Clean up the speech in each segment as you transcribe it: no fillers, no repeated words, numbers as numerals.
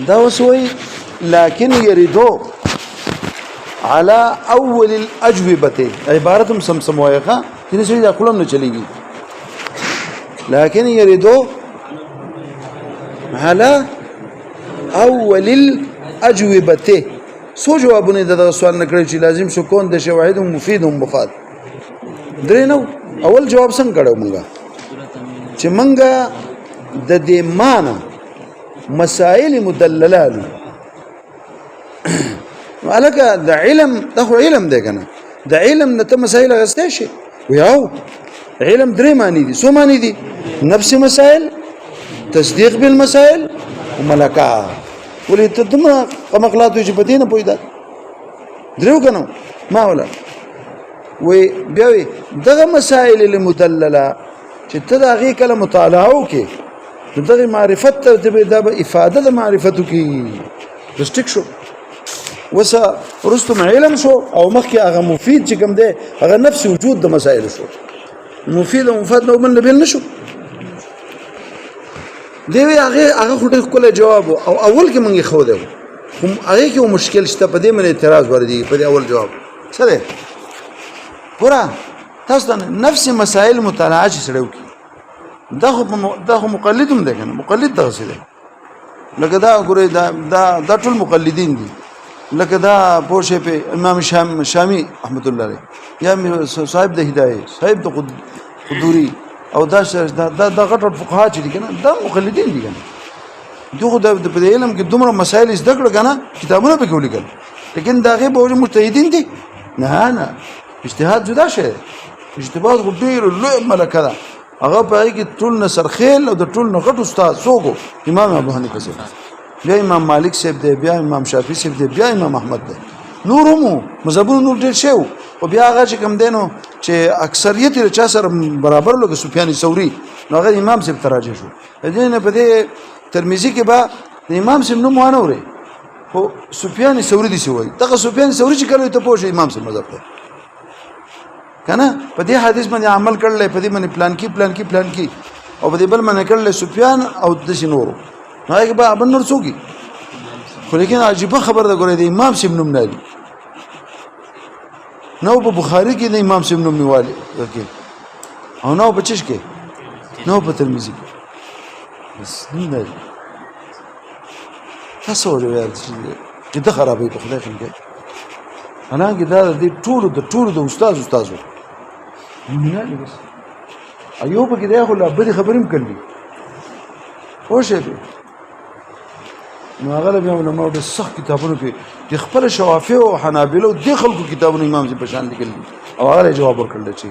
دا وسوي لكن يردو على اول الاجوبه عبارتهم سمسم وایخه چې سړي دا کلم نه چلیږي لكن يردو على اول الاجوبه سو جوابونه د سوال نکړي چې لازم شو کون د شواهد مفید او مفاد درې نو اول جواب څنګه کړو مونږه چې مونږه د دې معنا مسائل مدللات ولکه د علم دغه علم دی کنه د علم نه ته مسائل غسته شي ویاو علم درې معنی دي سو معنی دي نفس مسائل تصدیق بالمسائل وملکات ولې ته دمه قمقلاتو چې پدې نه پویدا درو کنه ما ولا وی بیا وی دغه مسائل المدلله چې ته دا غي کله مطالعه وکې دغه معرفت ته د افاده د معرفتو کې رستک شو وسه رستم علم شو او مخکې هغه مفید چې کوم دی هغه نفس وجود د مسائل شو مفید او مفاد نو من بل نشو دی هغه خټه کوله جواب او اول کې مونږ خو دی هم هغه کې مشکل شته په دې من اعتراض وردی په دې اول جواب سره ګوره تاسو د نفس مسائل مطالعه سره وکي دا مقلدم دی کنه مقلد دغه څه دی لکه دا ګوره دا ټول مقلدین دي لکه دا پوښې په امام شامی رحمت الله علیه یا صاحب د هدايه صاحب د قدوري او دا غټ فقها چې دي کنه دا مقلدین دي کنه دغه د علم کې دومره مسائل زده کړل کنه کتابونه به ولیکل لیکن دا غي به مجتهدین دي نه اجتهاد جدا شي اجتهاد ډیر لوی ملکه ده هغه په کې ټول نصر خیل او د ټول غټ استاد سوګو امام ابو حنیفه سره بیا امام مالک صاحب دی بیا امام شافعي صاحب دی بیا امام احمد دی نورمو مذهبونو نور ډیر شو او بیا هغه چې کوم دینو چې اکثریت یې چا سره برابر لګ سفیان ثوری نو هغه امام صاحب تراجه شو دین په دې ترمذی کې با د امام صاحب نوم وانه وره خو سفیان ثوری دي سوی دغه سفیان ثوری چې کړو ته پوښي امام صاحب مذهب ته کنه په دې حدیث باندې عمل کړل په دې باندې پلان کې او په دې بل باندې کړل سفیان او د شنورو هغه به ابن نور څوکي خو لیکن عجیب خبر ده ګورې د امام صاحب نوم نه دی نو په بخاری کې د امام صاحب نوم نیواله ورکه او نو په چش کې نو په ترمذی کې بس نه تاسو ورته چې د خرابې په خدای څنګه انا کې دا د ټولو د استادو نه بس ایوب کې دا خو لا بده خبرم کړلی خو شه نو هغه بیا علماء د صح کتابونو کې د خپل شوافی او حنابلو د خلکو کتابونو امام زی په شان لیکل او هغه جواب ورکړل چې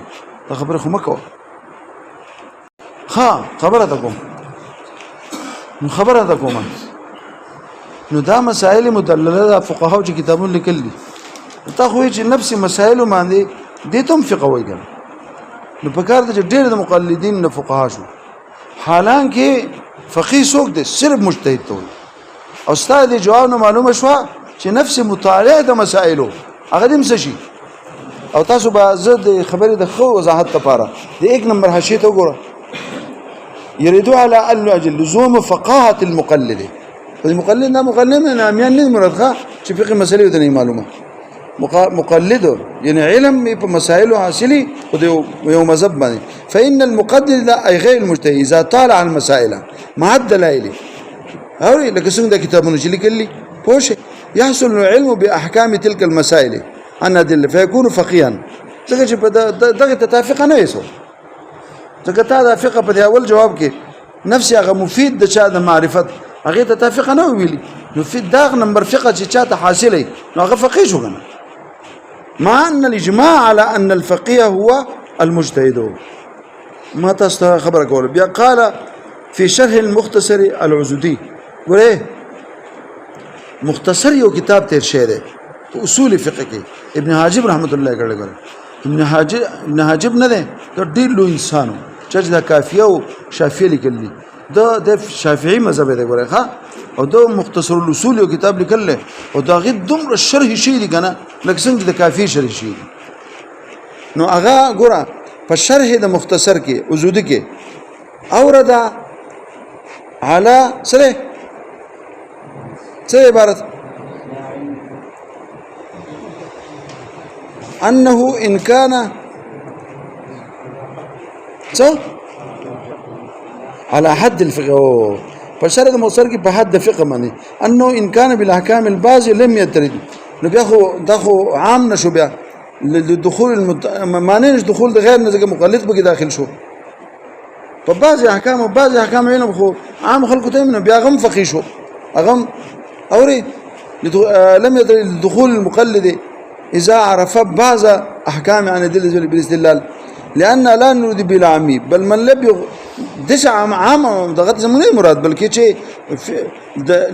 دا خبره خو مکو ها خبره ده کوم نو دا مسائل مدلله د فقهاو چې کتابونه لیکل دي تا خو چې نفس مسائل باندې د تم فقه وایي نو په کار د ډېر د مقلدین نه فقها شو حالانکه فقيه څوک دی صرف مجتهد ته او استاد جواب نو معلومه شو چې نفس مطالعه د مسائلو هغه دې مسشي او تاسو به زه د خبرې د خو وضاحت لپاره د 1 نمبر حاشیه ته وګوره يريدوا على ان لزوم فقاهه المقلد المقلد نه مقلد نه امیان نه مرادخه چې فقه مسلې ته نه معلومه مقلد يعني علم په مسائل حاصلي او یو مذهب باندې فإن المقلد اي غير المجتهد اذا طالع المسائل مع الدلائل او لکه څنګه د کتابونو چې لیکلي پوښ يحصل العلم باحكام تلك المسائل عن ادله فيكون فقيها څنګه چې دغه تتافق نه وسو څنګه تا د فقه په اول جواب کې نفس هغه مفید د چا د معرفت هغه تتافق نه ویلي نو في داغ نمبر فقه چې چاته حاصله نو هغه فقيه شو کنه مع ان الاجماع على ان الفقيه هو المجتهد ما تاسو خبر کول بیا قال في شرح المختصر العزودي ګوره مختصر یو کتاب تیر شه ده اصول فقه کې ابن حاجب رحمت الله کړه ګوره ابن حاجب نه ده ډېر لوی انسانو چې د کافیه او شافعي لیکلي د شافعي مذهب دی ګوره ها او د مختصر الاصول یو کتاب لیکل او دا غي دومره شرح شي دي کنه لکه څنګه د کافی شرح شي نو هغه ګوره په شرح د مختصر کې عزودي کې اوردا على سره عبارت انه ان كان على حد الفقه فشرط موصل کی په حد فقه باندې انه ان كان بالاحكام الباز لم يترد نو بياخو عام نشو بیا لدخول معنی دخول د غیر نه مقلد به داخل شو په بعض احکام علم خو عام خلکو ته نه بیا غم فقيه شو غم اوري لم يدري دخول المقلد اذا عرف بعض احكام عن الدليل بالاستدلال لان لا نريد بالعامي بل من لم دش عام دغه زمونه مراد بلکې چې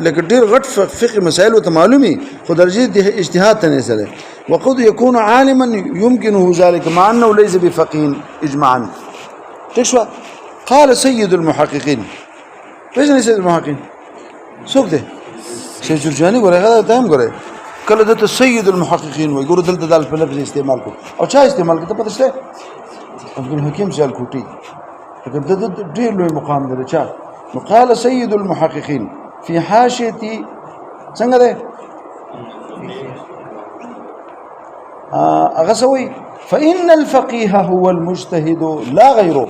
لکه ډیر غټ فقه مسائل ته معلومي خو درجه اجتهاد ته نه سره وقد يكون عالما يمكنه ذلك مع انه ليس بفقيه اجماعا تشوا قال سيد المحققين ايش سيد المحققين څوک دی شیخ جرجاني ګوره دا هم ګوره کله د سيد المحققين وي ګوره دلته د لفظ استعمال کو او چا استعمال کو ته پته شته عبدالحکیم سیالکوټي لکه د ډېر لوی مقام دی چا نو قال سيد المحققين في حاشيتي څنګه ده اغسوي فإن الفقيه هو المجتهد لا غيره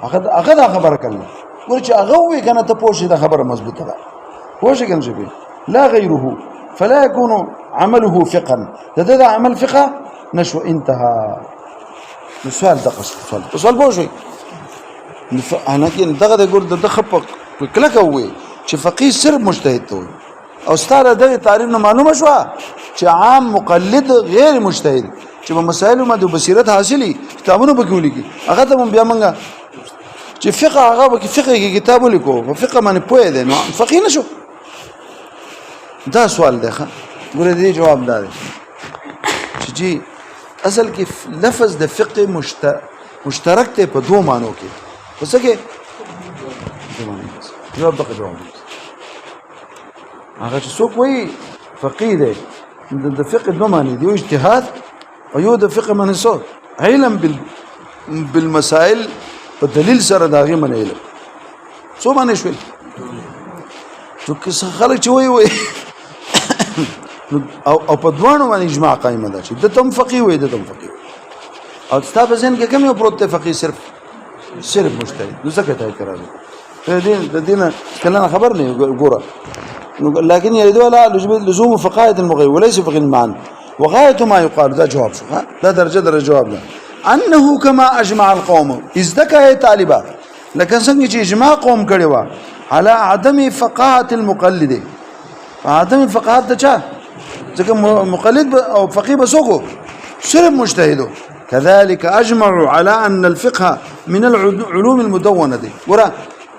اخذ خبر کله ورچ اغوي کنه ته پوښي دا خبره مضبوطه ده پوښي کنه شي لا غيره فلا يكون عمله فقها ده عمل فقه نشو انتهى السؤال ده سؤال پوښي انا کې دغه د ګور د خپق کله کوي چې فقيه صرف مجتهد ته او ستاره دغه تعریف نه معلومه شو چې عام مقلد غیر مجتهد چې په مسایلو باندې بصیرت حاصلي کتابونه بکولي کی هغه ته بیا منګه چې فقه هغه به فقه کې کتاب ولیکو په فقه باندې پوهه ده نو فقيه نشو دا سوال ده ګوره دې جواب ده چې جی اصل کې لفظ د فقه مشترک ته په دوه معنی کې پس کې جواب دغه جواب هغه چې څوک وایي فقيه ده د فقه دوه معنی دی اجتهاد او یو د فقه معنی څه علم بالمسائل په دلیل سره داغه من علم څو باندې شوي چې خلک چې وایي او په دوانو باندې اجماع قائم ده چې د تم فقيه وي د تم فقيه او ستاسو ذهن کې کوم یو پروت فقيه صرف مجتهد نو څه کوي اعتراض د دین کله خبر نه ګوره لكن يريد ولا لزوم فقاهة المغير وليس فقه المعنى وغاية ما يقال ده جواب شو ده درجة جواب ده انه كما اجمع القوم ازدكى طالبا لكن څنګه چې اجماع قوم کړي وا على عدم فقاهة المقلد عدم فقاهة ده چا ځکه مقلد او فقيه بسوکو صرف مجتهد كذلك اجمعوا على ان الفقه من العلوم المدونة دي ورا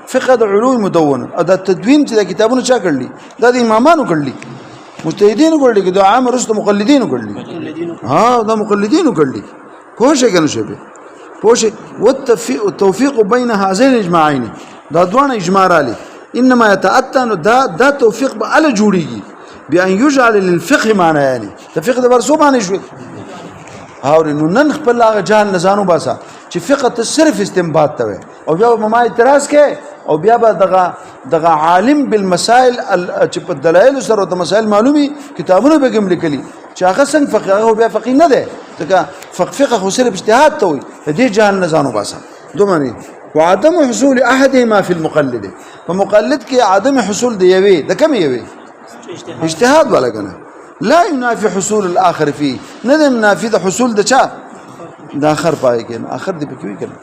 فقه د علوم مدونه او د تدوین چې د کتابونو چا کړلی دا د امامانو کړلی مجتهدینو کړلی کې د عام رسل مقلدینو کړلی دا مقلدینو کړلی پوښه کنه شبه پوښه والتوفيق بين هذين الاجماعين دا دوه اجماع رالی انما يتاتى دا توفيق به ال جوړیږي بان يجعل للفقه معنى يعني الفقه د ورسو باندې شو نو نن خپل هغه جان نزانو باسا چې فقه ته صرف استنباط ته او بیا ما اعتراض کې او بیا به دغه عالم بالمسائل چې په دلایل سره د مسائل معلومي کتابونه به کوم لیکلي چې هغه څنګه فقيه او بیا فقيه نه ده ځکه فقه خو صرف اجتهاد ته وي دې جان نزانو باسا دوه معنی وعدم حصول احدهما في المقلد فمقلد کې عدم حصول دی یوي د کوم یوي اجتهاد ولا کنه لا ينافي حصول الاخر فيه ندم منافي د حصول د چا د اخر پای کې اخر دی پکوي کنه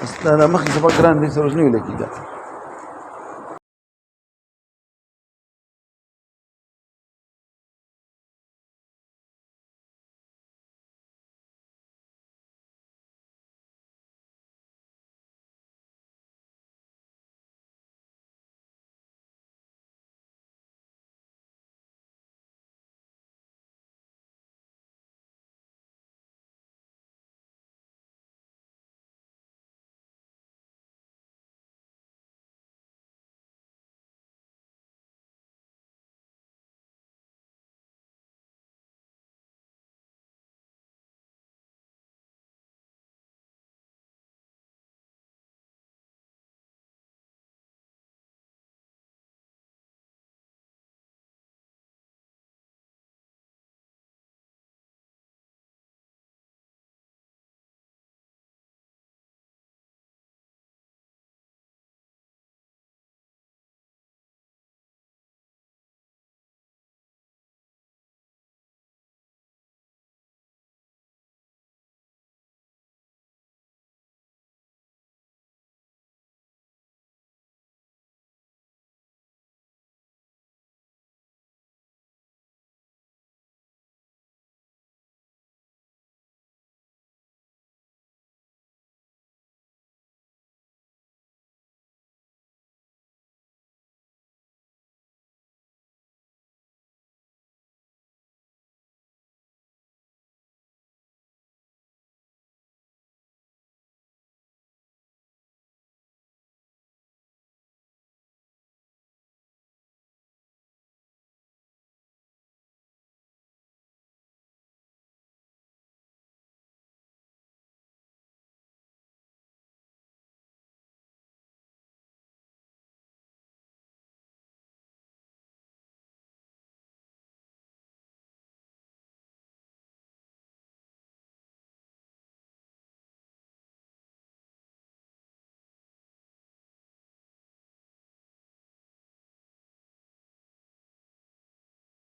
استاد مخکې سبق ګران دي سره نه ویل کیږي